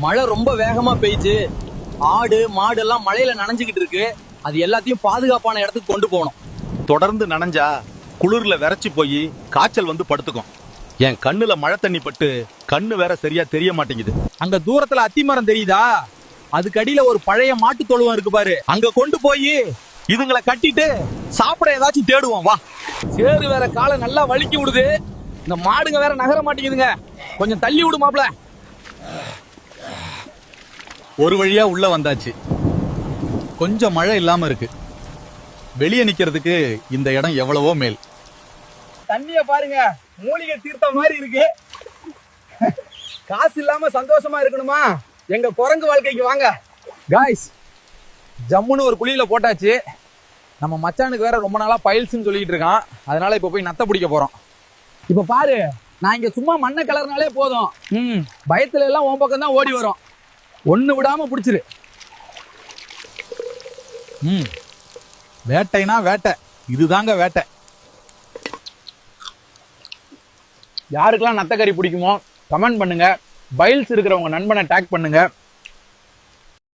மழை ரொம்ப வேகமா பெய்யுச்சு. ஆடு மாடு எல்லாம் மழையில நனைஞ்சுக்கிட்டு இருக்கு. அது எல்லாத்தையும் பாதுகாப்பான இடத்துக்கு கொண்டு போகணும். தொடர்ந்து நனைஞ்சா குளிர்ல விரைச்சு போய் காய்ச்சல் வந்து படுத்துக்கும். என் கண்ணுல மழை தண்ணி பட்டு கண்ணு வேற சரியா தெரிய மாட்டேங்குது. அங்க தூரத்துல அத்திமரம் தெரியுதா? அதுக்கு அடியில ஒரு பழைய மாட்டு தொழுவம் இருக்கு பாரு. அங்க கொண்டு போய் இதுங்களை கட்டிட்டு சாப்பிட ஏதாச்சும் தேடுவோம் வா. சேரு வேற காலை நல்லா வலிக்கி விடுது. இந்த மாடுங்க வேற நகர மாட்டேங்குதுங்க. கொஞ்சம் தள்ளி விடு மாப்ள. ஒரு வழியா உள்ள வந்தாச்சு. கொஞ்சம் மழை இல்லாம இருக்கு. வெளியே நிக்கிறதுக்கு இந்த இடம் எவ்வளவோ மேல். தண்ணிய பாருங்க, மூலிகை தீர்த்த மாதிரி இருக்கு. காசு இல்லாம சந்தோஷமா இருக்கணுமா? எங்க குரங்கு வாழ்க்கைக்கு வாங்க. காய்ஸ், ஜம்முன்னு ஒரு குழியில போட்டாச்சு. நம்ம மச்சானுக்கு வேற ரொம்ப நாளா பைல்ஸ்ன்னு சொல்லிட்டு இருக்கான். அதனால இப்ப போய் நத்த பிடிக்க போறோம். இப்ப பாரு, நான் இங்க சும்மா மண்ணை கலர்னாலே போதும். பயத்துல எல்லாம் உன் பக்கம் தான் ஓடி வரும். ஒண்ணு விடாம பிடிச்சிரு. வேட்டைனா வேட்டை, இதுதாங்க வேட்டை. யாருக்கெல்லாம் நத்தக்கறி பிடிக்குமோ கமெண்ட் பண்ணுங்க. பைல்ஸ் இருக்கிறவங்க நண்பனை டேக் பண்ணுங்க.